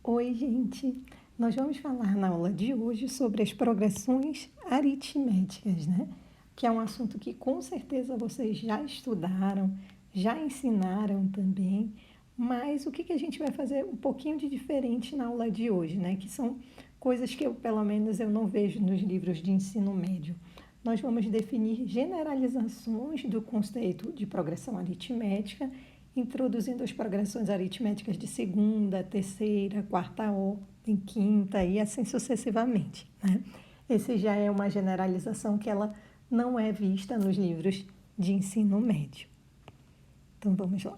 Oi, gente! Nós vamos falar na aula de hoje sobre as progressões aritméticas, né? Que é um assunto que com certeza vocês já estudaram, já ensinaram também, mas o que a gente vai fazer um pouquinho de diferente na aula de hoje, né? Que são coisas que pelo menos, eu não vejo nos livros de ensino médio. Nós vamos definir generalizações do conceito de progressão aritmética, introduzindo as progressões aritméticas de segunda, terceira, quarta ordem, quinta e assim sucessivamente, né? Esse já é uma generalização que ela não é vista nos livros de ensino médio. Então, vamos lá.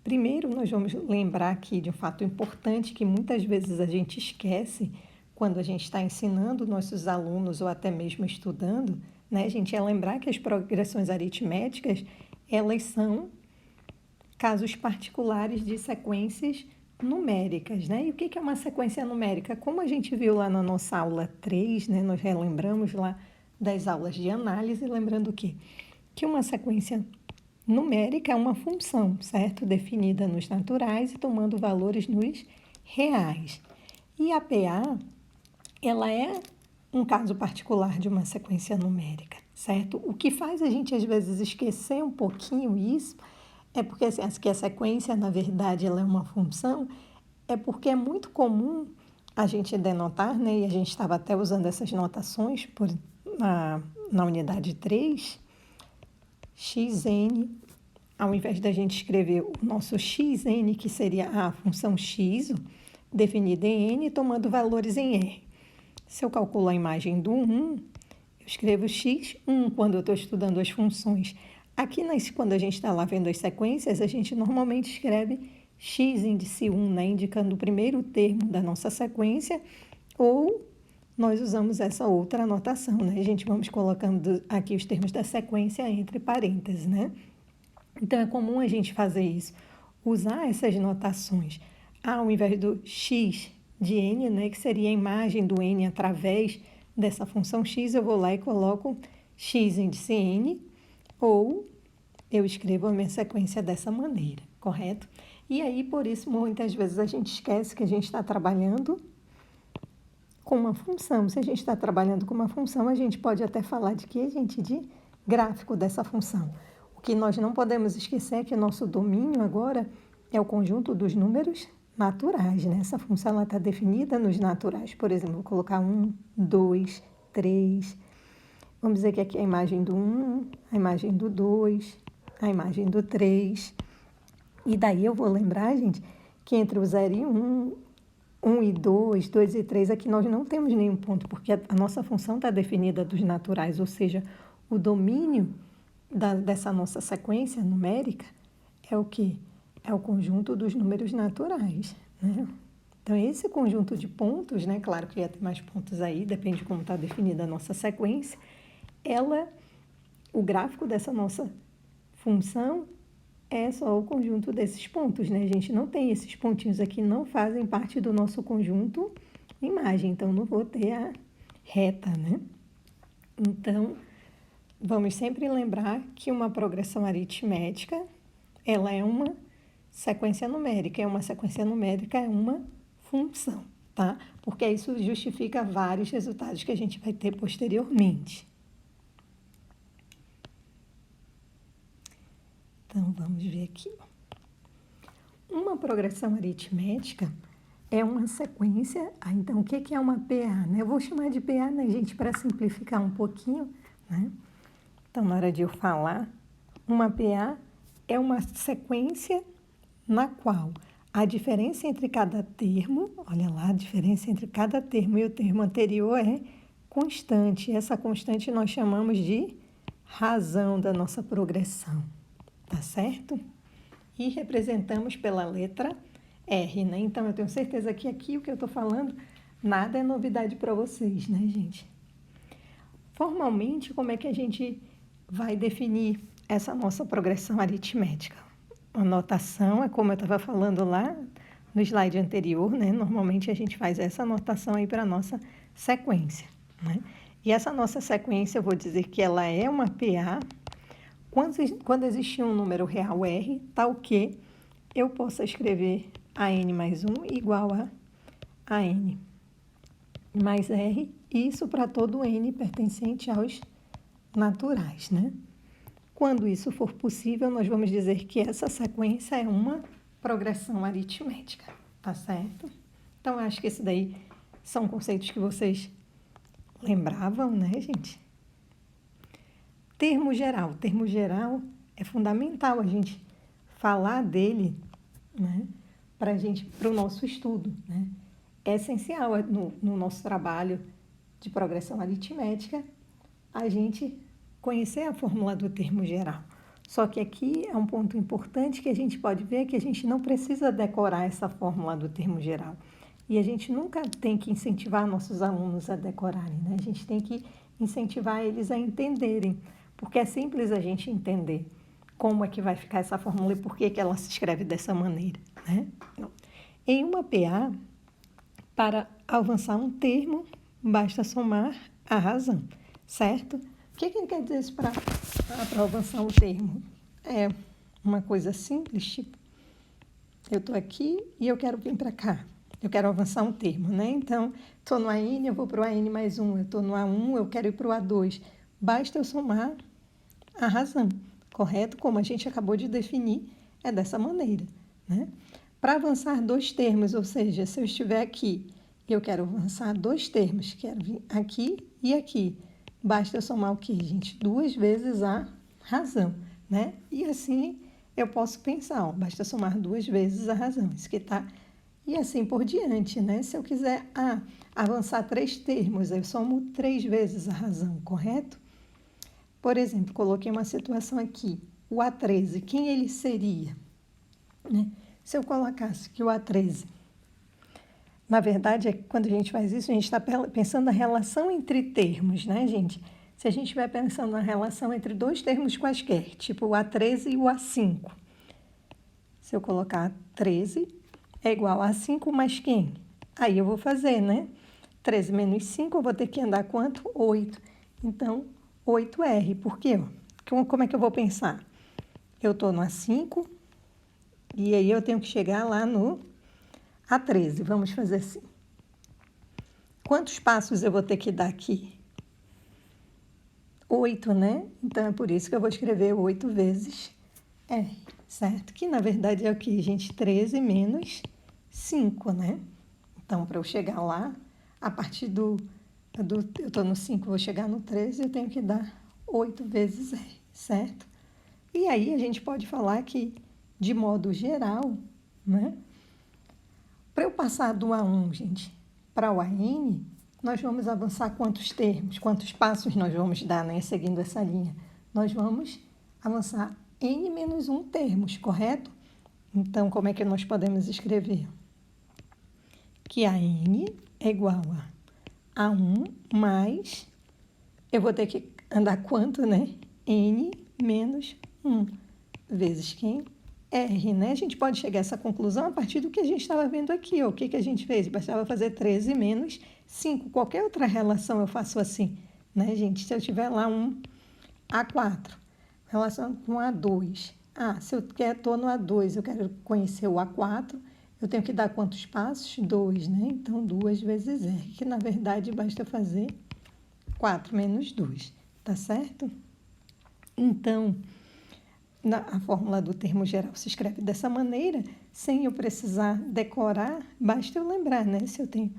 Primeiro, nós vamos lembrar aqui de um fato importante que muitas vezes a gente esquece quando a gente está ensinando nossos alunos ou até mesmo estudando, né? A gente é lembrar que as progressões aritméticas, elas são casos particulares de sequências numéricas, né? E o que é uma sequência numérica? Como a gente viu lá na nossa aula 3, né? Nós relembramos lá das aulas de análise, lembrando o quê? Que uma sequência numérica é uma função, certo? Definida nos naturais e tomando valores nos reais. E a PA, ela é um caso particular de uma sequência numérica, certo? O que faz a gente, às vezes, esquecer um pouquinho isso é porque assim, que a sequência, na verdade, ela é uma função, é porque é muito comum a gente denotar, né? E a gente estava até usando essas notações na unidade 3, xn, ao invés da gente escrever o nosso xn, que seria a função x, definida em n, tomando valores em r. Se eu calculo a imagem do 1, eu escrevo x1 quando eu estou estudando as funções. Aqui, quando a gente está lá vendo as sequências, a gente normalmente escreve x índice 1, né, indicando o primeiro termo da nossa sequência, ou nós usamos essa outra anotação, né? A gente vamos colocando aqui os termos da sequência entre parênteses, né? Então, é comum a gente fazer isso, usar essas notações. Ao invés do x de n, né, que seria a imagem do n através dessa função x, eu vou lá e coloco x índice n, ou eu escrevo a minha sequência dessa maneira, correto? E aí, por isso, muitas vezes a gente esquece que a gente está trabalhando com uma função. Se a gente está trabalhando com uma função, a gente pode até falar de quê, gente? De gráfico dessa função. O que nós não podemos esquecer é que o nosso domínio agora é o conjunto dos números naturais, né? Essa função está definida nos naturais. Por exemplo, vou colocar 1, 2, 3. Vamos dizer que aqui é a imagem do 1, a imagem do 2, a imagem do 3. E daí eu vou lembrar, gente, que entre o 0 e 1, 1 e 2, 2 e 3, aqui nós não temos nenhum ponto, porque a nossa função está definida dos naturais, ou seja, o domínio dessa nossa sequência numérica é o quê? É o conjunto dos números naturais, né? Então, esse conjunto de pontos, né? Claro que ia ter mais pontos aí, depende de como está definida a nossa sequência. O gráfico dessa nossa função é só o conjunto desses pontos, né? A gente não tem esses pontinhos aqui, não fazem parte do nosso conjunto imagem, então não vou ter a reta, né? Então, vamos sempre lembrar que uma progressão aritmética, ela é uma sequência numérica, é uma função, tá? Porque isso justifica vários resultados que a gente vai ter posteriormente. Então, vamos ver aqui. Uma progressão aritmética é uma sequência. Então, o que é uma PA, né? Eu vou chamar de PA, né, gente, para simplificar um pouquinho, né? Então, na hora de eu falar, uma PA é uma sequência na qual a diferença entre cada termo, olha lá, a diferença entre cada termo e o termo anterior é constante. Essa constante nós chamamos de razão da nossa progressão. Tá certo? E representamos pela letra R, né? Então, eu tenho certeza que aqui o que eu estou falando, nada é novidade para vocês, né, gente? Formalmente, como é que a gente vai definir essa nossa progressão aritmética? A notação é como eu estava falando lá no slide anterior, né? Normalmente, a gente faz essa anotação aí para a nossa sequência, né? E essa nossa sequência, eu vou dizer que ela é uma PA. Quando existir um número real R, tal que eu possa escrever a n mais 1 igual a n mais r, isso para todo n pertencente aos naturais, né? Quando isso for possível, nós vamos dizer que essa sequência é uma progressão aritmética, tá certo? Então, eu acho que esse daí são conceitos que vocês lembravam, né, gente? Termo geral. Termo geral é fundamental a gente falar dele, né, para o nosso estudo, né? É essencial no nosso trabalho de progressão aritmética a gente conhecer a fórmula do termo geral. Só que aqui é um ponto importante que a gente pode ver que a gente não precisa decorar essa fórmula do termo geral. E a gente nunca tem que incentivar nossos alunos a decorarem, né? A gente tem que incentivar eles a entenderem, porque é simples a gente entender como é que vai ficar essa fórmula e por que que ela se escreve dessa maneira, né? Em uma PA, para avançar um termo, basta somar a razão, certo? O que ele quer dizer isso para avançar um termo? É uma coisa simples, tipo, eu estou aqui e eu quero vir para cá. Eu quero avançar um termo, né? Então, estou no AN, eu vou para o AN mais 1. Eu estou no A1, eu quero ir para o A2. Basta eu somar a razão, correto? Como a gente acabou de definir, é dessa maneira, né? Para avançar dois termos, ou seja, se eu estiver aqui e eu quero avançar dois termos, quero vir aqui e aqui, basta eu somar o quê, gente? 2 vezes a razão, né? E assim eu posso pensar, ó, basta somar 2 vezes a razão, isso que tá. E assim por diante, né? Se eu quiser avançar 3 termos, eu somo 3 vezes a razão, correto? Por exemplo, coloquei uma situação aqui, o A13, quem ele seria, né? Se eu colocasse que o A13, na verdade, quando a gente faz isso, a gente está pensando na relação entre termos, né, gente? Se a gente estiver pensando na relação entre dois termos quaisquer, tipo o A13 e o A5, se eu colocar 13 é igual a 5 mais quem? Aí eu vou fazer, né? 13 menos 5, eu vou ter que andar quanto? 8. Então, 8R. Por quê? Como é que eu vou pensar? Eu estou no A5 e aí eu tenho que chegar lá no A13. Vamos fazer assim. Quantos passos eu vou ter que dar aqui? 8, né? Então, é por isso que eu vou escrever 8 vezes R, certo? Que, na verdade, é o que, gente? 13 menos 5, né? Então, para eu chegar lá, a partir eu estou no 5, vou chegar no 13, eu tenho que dar 8 vezes R, certo? E aí, a gente pode falar que, de modo geral, né? Para eu passar do A1, gente, para o AN, nós vamos avançar quantos termos, quantos passos nós vamos dar, né, seguindo essa linha? Nós vamos avançar N menos 1 termos, correto? Então, como é que nós podemos escrever? Que a N é igual a 1 mais, eu vou ter que andar quanto, né? N menos 1 vezes quem? R, né? A gente pode chegar a essa conclusão a partir do que a gente estava vendo aqui. Ó. O que a gente fez? Bastava fazer 13 menos 5. Qualquer outra relação eu faço assim, né, gente? Se eu tiver lá um A4, relação com A2. Se eu estou no A2, eu quero conhecer o A4, eu tenho que dar quantos passos? 2, né? Então, 2 vezes R, que na verdade basta fazer 4 menos 2, tá certo? Então, a fórmula do termo geral se escreve dessa maneira, sem eu precisar decorar, basta eu lembrar, né? Se eu tenho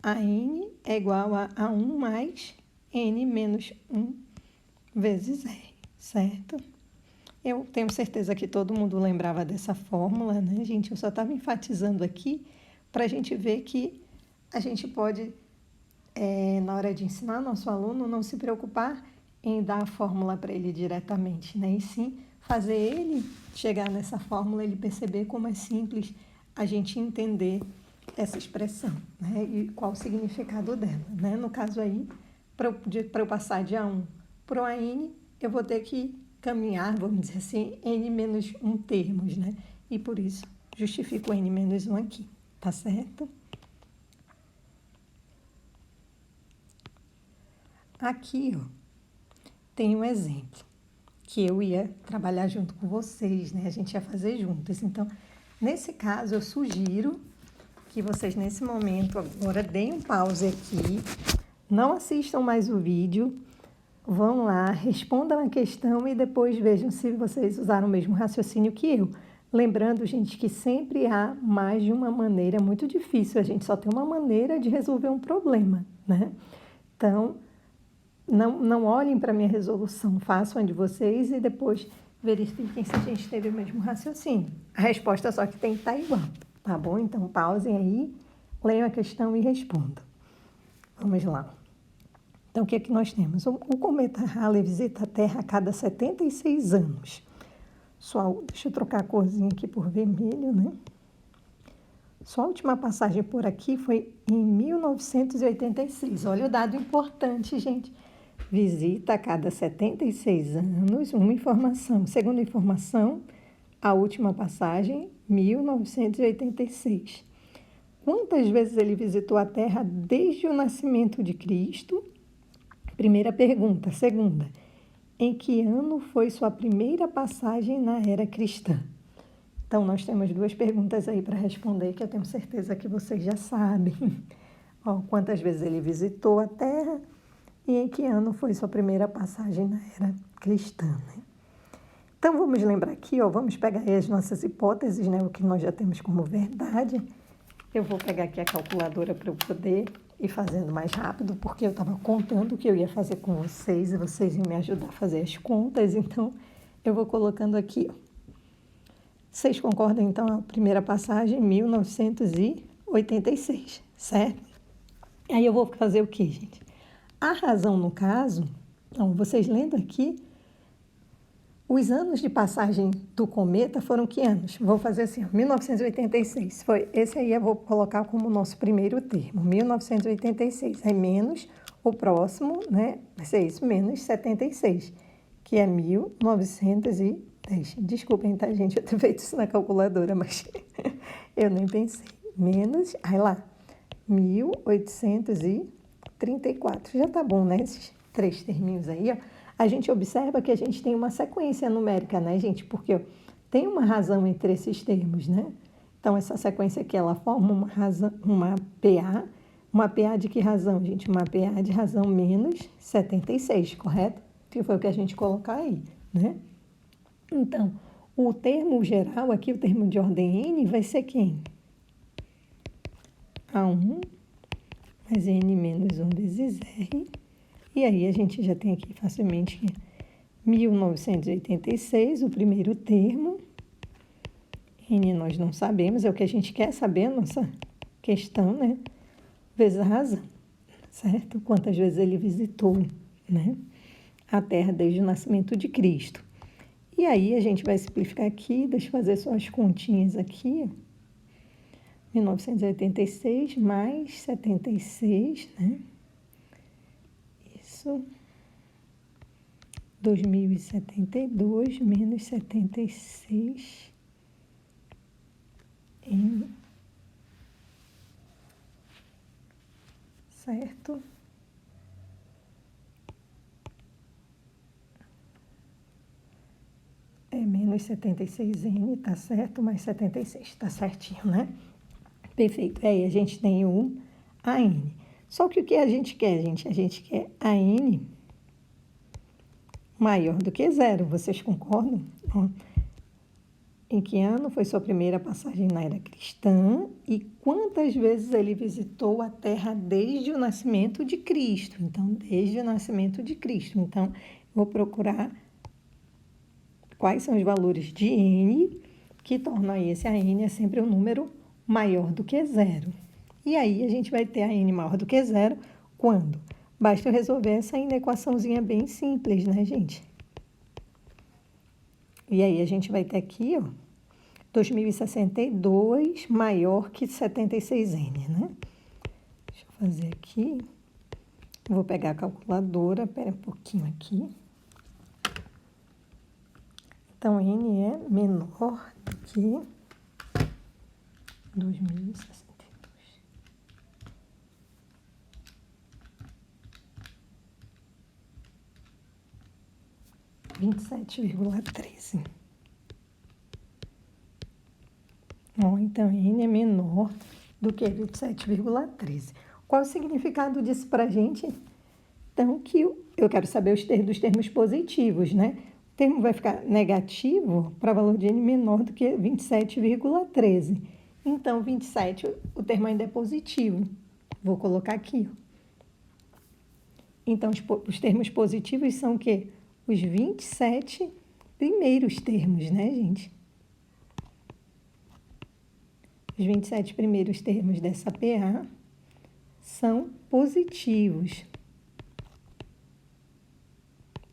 AN é igual a 1 mais N menos 1 vezes R, certo? Eu tenho certeza que todo mundo lembrava dessa fórmula, né, gente? Eu só estava enfatizando aqui para a gente ver que a gente pode, na hora de ensinar nosso aluno, não se preocupar em dar a fórmula para ele diretamente, né? E sim fazer ele chegar nessa fórmula, ele perceber como é simples a gente entender essa expressão, né? E qual o significado dela, né? No caso aí, para eu passar de A1 para o AN, eu vou ter que caminhar, vamos dizer assim, N menos 1 termos, né? E por isso, justifico N menos 1 aqui, tá certo? Aqui, ó, tem um exemplo que eu ia trabalhar junto com vocês, né? A gente ia fazer juntas. Então, Nesse caso, eu sugiro que vocês, nesse momento, agora deem um pause aqui, não assistam mais o vídeo, vão lá, respondam a questão e depois vejam se vocês usaram o mesmo raciocínio que eu. Lembrando, gente, que sempre há mais de uma maneira, é muito difícil, a gente só tem uma maneira de resolver um problema, né? Então, não olhem para a minha resolução, façam a de vocês e depois verifiquem se a gente teve o mesmo raciocínio. A resposta só que tem que estar igual, tá bom? Então, pausem aí, leiam a questão e respondam. Vamos lá. Então, o que é que nós temos? O cometa Halley visita a Terra a cada 76 anos. Deixa eu trocar a corzinha aqui por vermelho, né? Sua última passagem por aqui foi em 1986. Olha o dado importante, gente. Visita a cada 76 anos, uma informação. Segunda informação, a última passagem, 1986. Quantas vezes ele visitou a Terra desde o nascimento de Cristo? Primeira pergunta. Segunda, em que ano foi sua primeira passagem na era cristã? Então, nós temos duas perguntas aí para responder, que eu tenho certeza que vocês já sabem. Ó, quantas vezes ele visitou a Terra e em que ano foi sua primeira passagem na era cristã, né? Então, vamos lembrar aqui, ó, vamos pegar aí as nossas hipóteses, né, o que nós já temos como verdade. Eu vou pegar aqui a calculadora para eu poder ir fazendo mais rápido, porque eu estava contando o que eu ia fazer com vocês e vocês iam me ajudar a fazer as contas, então eu vou colocando aqui, ó. Vocês concordam, então, a primeira passagem, 1986, certo? Aí eu vou fazer o quê, gente? A razão, no caso, então, vocês lendo aqui, os anos de passagem do cometa foram que anos? Vou fazer assim, ó, 1986. Foi, esse aí eu vou colocar como nosso primeiro termo, 1986. Aí menos o próximo, né? Vai ser isso, menos 76, que é 1910. Desculpem, tá, gente? Eu tenho feito isso na calculadora, mas eu nem pensei. Menos, aí lá, 1834. Já tá bom, né? Esses três terminhos aí, ó. A gente observa que a gente tem uma sequência numérica, né, gente? Porque ó, tem uma razão entre esses termos, né? Então, essa sequência aqui, ela forma uma razão, uma PA. Uma PA de que razão, gente? Uma PA de razão menos 76, correto? Que foi o que a gente colocou aí, né? Então, o termo geral aqui, o termo de ordem N, vai ser quem? A1 mais N menos 1 vezes R. E aí, a gente já tem aqui facilmente 1986, o primeiro termo. N nós não sabemos, é o que a gente quer saber, a nossa questão, né? Vezes a razão, certo? Quantas vezes ele visitou, né? A Terra desde o nascimento de Cristo. E aí, a gente vai simplificar aqui, deixa eu fazer só as continhas aqui. 1986 mais 76, né? Isso. 2072 menos 76 N. Certo? É menos 76N, tá certo? Mais 76, tá certinho, né? Perfeito. Aí a gente tem o AN. Só que o que a gente quer, gente? A gente quer AN maior do que zero. Vocês concordam? Em que ano foi sua primeira passagem na era cristã e quantas vezes ele visitou a Terra desde o nascimento de Cristo? Então, desde o nascimento de Cristo. Então, vou procurar quais são os valores de N que tornam aí esse AN é sempre um número maior do que zero. E aí, a gente vai ter AN maior do que zero quando? Basta eu resolver essa equaçãozinha bem simples, né, gente? E aí, a gente vai ter aqui, ó, 2062 maior que 76N, né? Deixa eu fazer aqui. Vou pegar a calculadora, espera um pouquinho aqui. Então, N é menor do que 2062. 27,13. Então, N é menor do que 27,13. Qual o significado disso para a gente? Então, que eu quero saber dos termos positivos, né? O termo vai ficar negativo para valor de N menor do que 27,13. Então, 27, o termo ainda é positivo. Vou colocar aqui. Então, os termos positivos são o quê? Os 27 primeiros termos, né, gente? Os 27 primeiros termos dessa PA são positivos.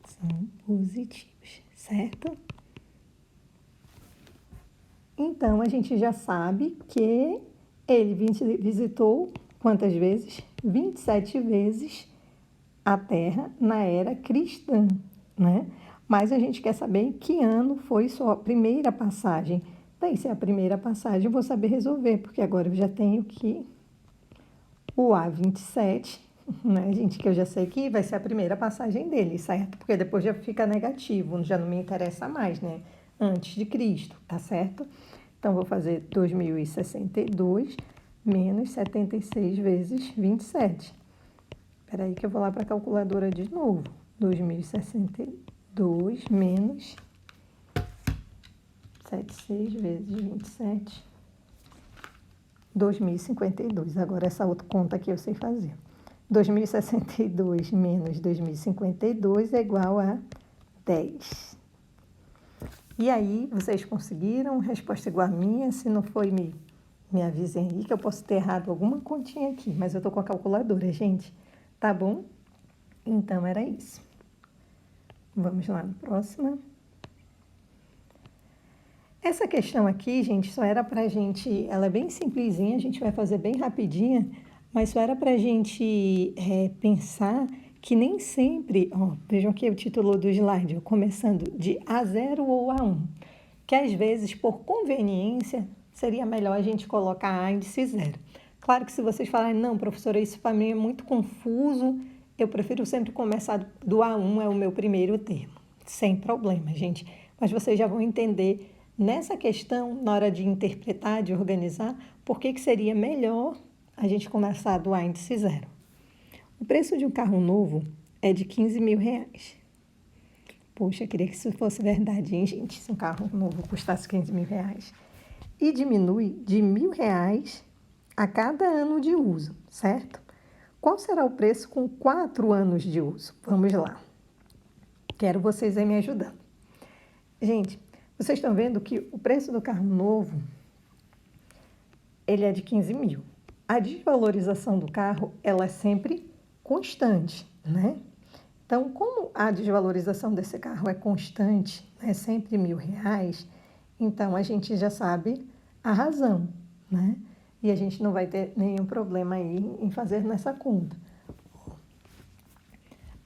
São positivos, certo? Então, a gente já sabe que ele visitou quantas vezes? 27 vezes a Terra na era cristã, né? Mas a gente quer saber em que ano foi sua primeira passagem. Daí, se é a primeira passagem, eu vou saber resolver, porque agora eu já tenho que o A27, né, gente, que eu já sei que vai ser a primeira passagem dele, certo? Porque depois já fica negativo, já não me interessa mais, né? Antes de Cristo, tá certo? Então, vou fazer 2062 menos 76 vezes 27. Espera aí que eu vou lá para a calculadora de novo. 2062 menos 76 vezes 27. 2052. Agora, essa outra conta aqui eu sei fazer. 2062 menos 2052 é igual a 10. E aí, vocês conseguiram? Resposta igual a minha? Se não foi, me avisem aí que eu posso ter errado alguma continha aqui. Mas eu estou com a calculadora, gente. Tá bom? Então, era isso. Vamos lá na próxima. Essa questão aqui, gente, só era para a gente... Ela é bem simplesinha, a gente vai fazer bem rapidinha, mas só era para a gente pensar que nem sempre... Ó, vejam aqui o título do slide, ó, começando de A0 ou A1, que às vezes, por conveniência, seria melhor a gente colocar A índice 0. Claro que se vocês falarem, não, professora, isso para mim é muito confuso, eu prefiro sempre começar do A1, é o meu primeiro termo. Sem problema, gente. Mas vocês já vão entender nessa questão, na hora de interpretar, de organizar, por que seria melhor a gente começar do A índice 0. O preço de um carro novo é de R$15.000. Poxa, queria que isso fosse verdade, hein, gente? Se um carro novo custasse R$15.000. E diminui de R$1.000 a cada ano de uso, certo? Qual será o preço com 4 anos de uso? Vamos lá. Quero vocês aí me ajudando. Gente, vocês estão vendo que o preço do carro novo, ele é de 15 mil. A desvalorização do carro, ela é sempre constante, né? Então, como a desvalorização desse carro é constante, é sempre R$1.000, então a gente já sabe a razão, né? E a gente não vai ter nenhum problema aí em fazer nessa conta.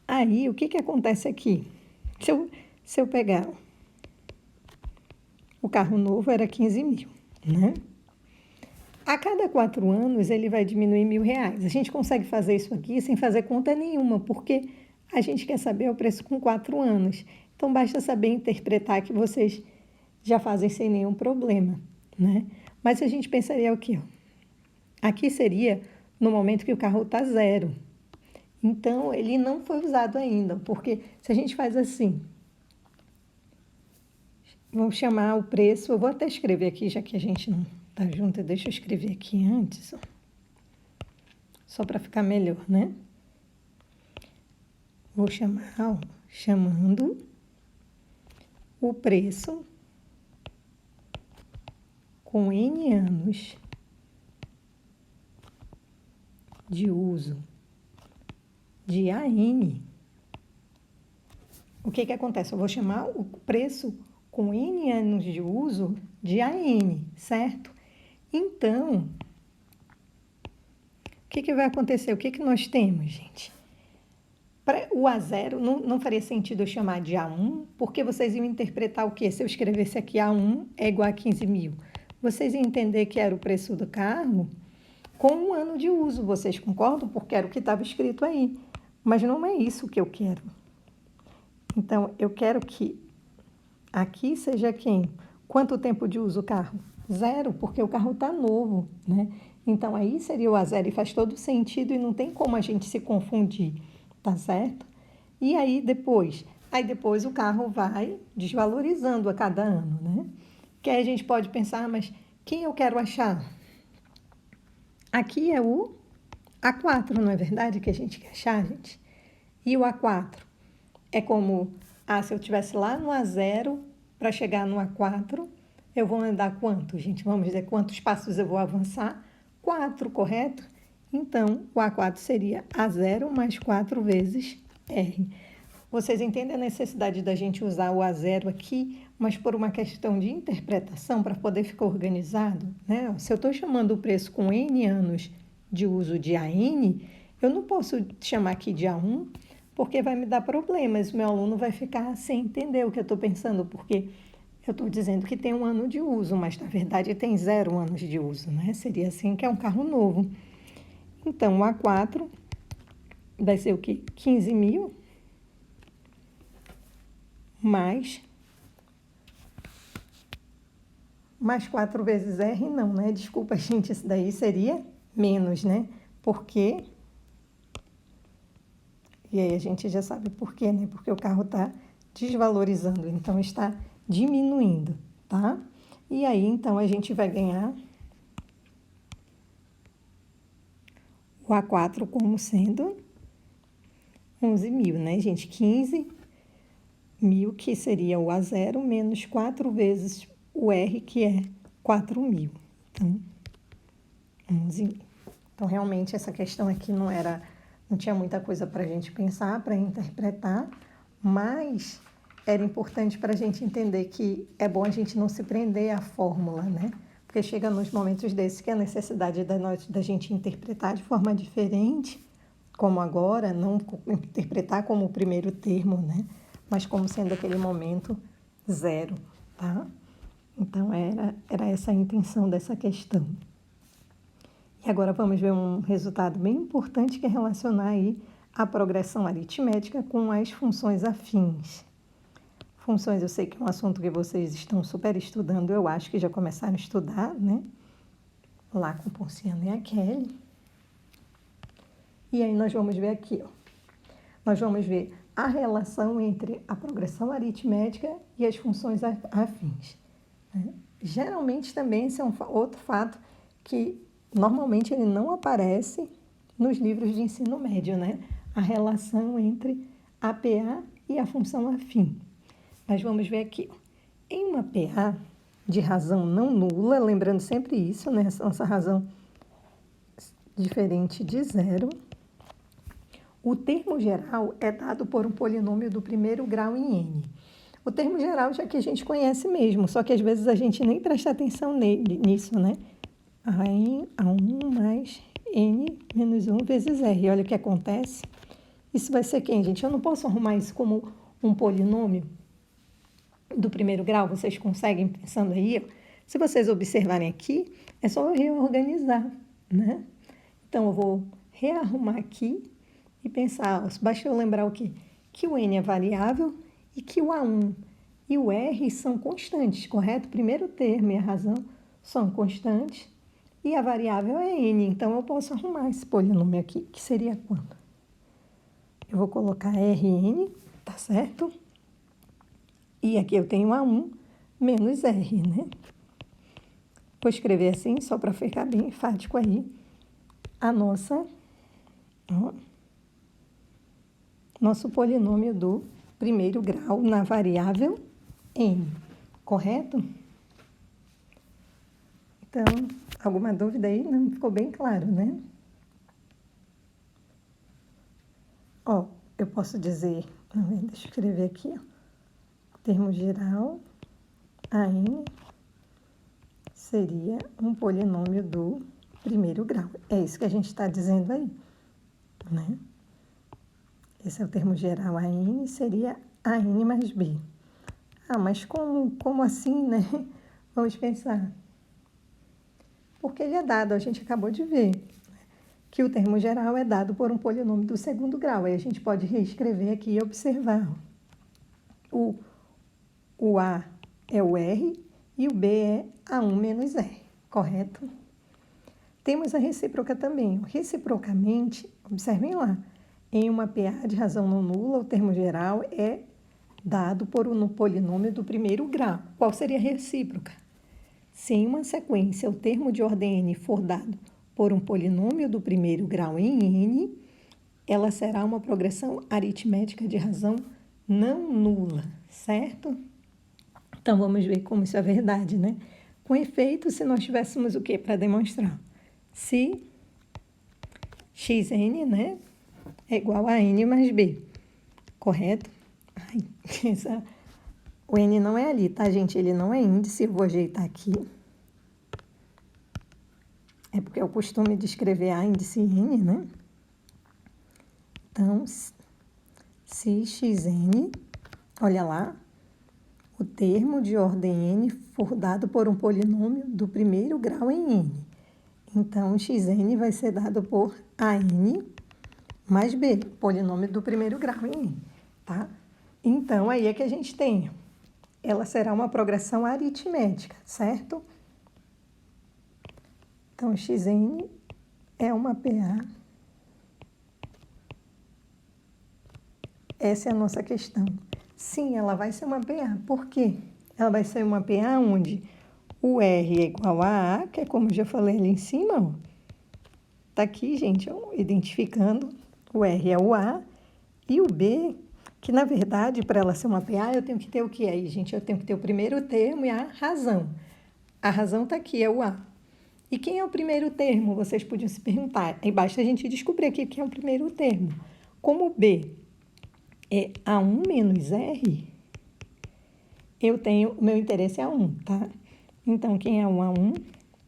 Aí, o que acontece aqui? Se eu pegar o carro novo era 15 mil, né? A cada 4 anos, ele vai diminuir R$1.000. A gente consegue fazer isso aqui sem fazer conta nenhuma, porque a gente quer saber o preço com 4 anos. Então, basta saber interpretar que vocês já fazem sem nenhum problema, né? Mas a gente pensaria o quê? Aqui seria no momento que o carro está 0. Então, ele não foi usado ainda, porque se a gente faz assim... Vamos chamar o preço, eu vou até escrever aqui, já que a gente não está junto, deixa eu escrever aqui antes, ó, só para ficar melhor, né? Vou chamar, ó, chamando o preço com N anos de uso de AN. O que acontece? Eu vou chamar o preço com N anos de uso de AN, certo? Então, o que vai acontecer? O que nós temos, gente? Para o A0, não faria sentido eu chamar de A1, porque vocês iam interpretar o quê? Se eu escrevesse aqui A1 é igual a 15 mil. Vocês iam entender que era o preço do carro com 1 ano de uso, vocês concordam? Porque era o que estava escrito aí. Mas não é isso que eu quero. Então, eu quero que aqui seja quem? Quanto tempo de uso o carro? Zero, porque o carro está novo, né? Então, aí seria o a zero e faz todo sentido e não tem como a gente se confundir, tá certo? E aí depois? Aí depois o carro vai desvalorizando a cada ano, né? Que aí a gente pode pensar, mas quem eu quero achar? Aqui é o A4, não é verdade que a gente quer achar, gente? E o A4 é como, se eu estivesse lá no A0 para chegar no A4, eu vou andar quanto, gente? Vamos dizer quantos passos eu vou avançar? 4, correto? Então, o A4 seria A0 mais 4 vezes R. Vocês entendem a necessidade da gente usar o A0 aqui, mas por uma questão de interpretação, para poder ficar organizado, né? Se eu estou chamando o preço com N anos de uso de AN, eu não posso chamar aqui de A1, porque vai me dar problemas. O meu aluno vai ficar sem entender o que eu estou pensando, porque eu estou dizendo que tem 1 ano de uso, mas na verdade tem 0 anos de uso, né? Seria assim que é um carro novo. Então, o A4 vai ser o quê? 15.000 mais 4 vezes R, não, né? Desculpa, gente, isso daí seria menos, né? Porque, e aí a gente já sabe por quê, né? Porque o carro está desvalorizando, então está diminuindo, tá? E aí, então, a gente vai ganhar o A4 como sendo 11.000, né, gente? 15.000, que seria o A0, menos 4 vezes o R, que é 4.000. Então, 11.000. Então, realmente, essa questão aqui não tinha muita coisa para a gente pensar, para interpretar, mas era importante para a gente entender que é bom a gente não se prender à fórmula, né? Porque chega nos momentos desses que a necessidade da gente interpretar de forma diferente, como agora, não interpretar como o primeiro termo, né? Mas como sendo aquele momento zero, tá? Então, era essa a intenção dessa questão. E agora vamos ver um resultado bem importante que é relacionar aí a progressão aritmética com as funções afins. Funções, eu sei que é um assunto que vocês estão super estudando, eu acho que já começaram a estudar, né? Lá com o Ponciano e a Kelly. E aí nós vamos ver aqui, ó. Nós vamos ver a relação entre a progressão aritmética e as funções afins, né? Geralmente também esse é outro fato que normalmente ele não aparece nos livros de ensino médio, né? A relação entre a PA e a função afim. Mas vamos ver aqui, ó. Em uma PA de razão não nula, lembrando sempre isso, né? Essa razão diferente de zero, o termo geral é dado por um polinômio do primeiro grau em N. O termo geral já que a gente conhece mesmo, só que às vezes a gente nem presta atenção nisso, né? A1 mais N menos 1 vezes R. Olha o que acontece. Isso vai ser quem, gente? Eu não posso arrumar isso como um polinômio do primeiro grau? Vocês conseguem pensando aí? Se vocês observarem aqui, é só eu reorganizar, né? Então, eu vou rearrumar aqui e pensar, basta eu lembrar o quê? Que o N é variável e que o A1 e o R são constantes, correto? Primeiro termo e a razão são constantes e a variável é N, então eu posso arrumar esse polinômio aqui, que seria quanto? Eu vou colocar Rn, tá certo? E aqui eu tenho A1 menos R, né? Vou escrever assim, só para ficar bem enfático aí, a nosso polinômio do primeiro grau na variável N, correto? Então, alguma dúvida aí? Não ficou bem claro, né? Ó, eu posso dizer, deixa eu escrever aqui, ó. Termo geral, AN seria um polinômio do primeiro grau. É isso que a gente está dizendo aí, né? Esse é o termo geral, AN seria AN mais B. Mas como assim, né? Vamos pensar. Porque ele é dado, a gente acabou de ver, que o termo geral é dado por um polinômio do segundo grau. Aí a gente pode reescrever aqui e observar. O A é o R e o B é A1 menos R, correto? Temos a recíproca também. Reciprocamente, observem lá, em uma PA de razão não nula, o termo geral é dado por um polinômio do primeiro grau. Qual seria a recíproca? Se em uma sequência o termo de ordem n for dado por um polinômio do primeiro grau em n, ela será uma progressão aritmética de razão não nula, certo? Então, vamos ver como isso é verdade, né? Com efeito, se nós tivéssemos o quê para demonstrar? Se xn, né, é igual a n mais b, correto? Ai, o n não é ali, tá, gente? Ele não é índice, eu vou ajeitar aqui. É porque é o costume de escrever a índice n, né? Então, se xn, olha lá, o termo de ordem n for dado por um polinômio do primeiro grau em n. Então, xn vai ser dado por an mais b, polinômio do primeiro grau em n, tá? Então, aí é que a gente tem, ela será uma progressão aritmética, certo? Então, xn é uma PA. Essa é a nossa questão. Sim, ela vai ser uma PA. Por quê? Ela vai ser uma PA onde o R é igual a A, que é como eu já falei ali em cima, ó. Tá aqui, gente, ó, identificando. O R é o A e o B, que na verdade, para ela ser uma PA, eu tenho que ter o que aí, gente? Eu tenho que ter o primeiro termo e a razão. A razão tá aqui, é o A. E quem é o primeiro termo? Vocês podiam se perguntar. Aí basta a gente descobrir aqui quem é o primeiro termo. Como o B é A1 menos R, eu tenho, o meu interesse é A1, tá? Então, quem é um A1?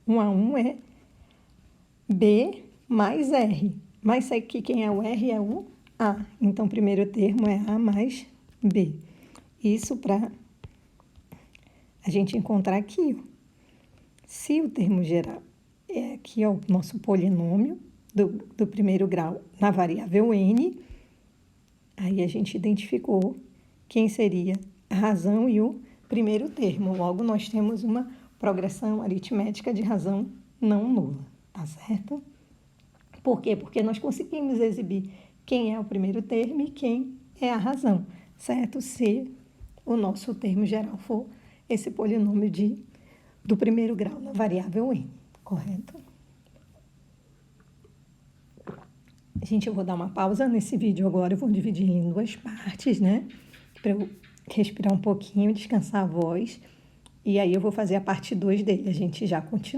Um A1 é B mais R. Mas aqui quem é o R é o A. Então, o primeiro termo é A mais B. Isso para a gente encontrar aqui, ó. Se o termo geral é aqui, ó, o nosso polinômio do primeiro grau na variável n, aí a gente identificou quem seria a razão e o primeiro termo. Logo, nós temos uma progressão aritmética de razão não nula, tá certo? Por quê? Porque nós conseguimos exibir quem é o primeiro termo e quem é a razão, certo? Se o nosso termo geral for esse polinômio do primeiro grau na variável n, correto? Gente, eu vou dar uma pausa nesse vídeo agora, eu vou dividir em duas partes, né? Para eu respirar um pouquinho, descansar a voz, e aí eu vou fazer a parte 2 dele, a gente já continua.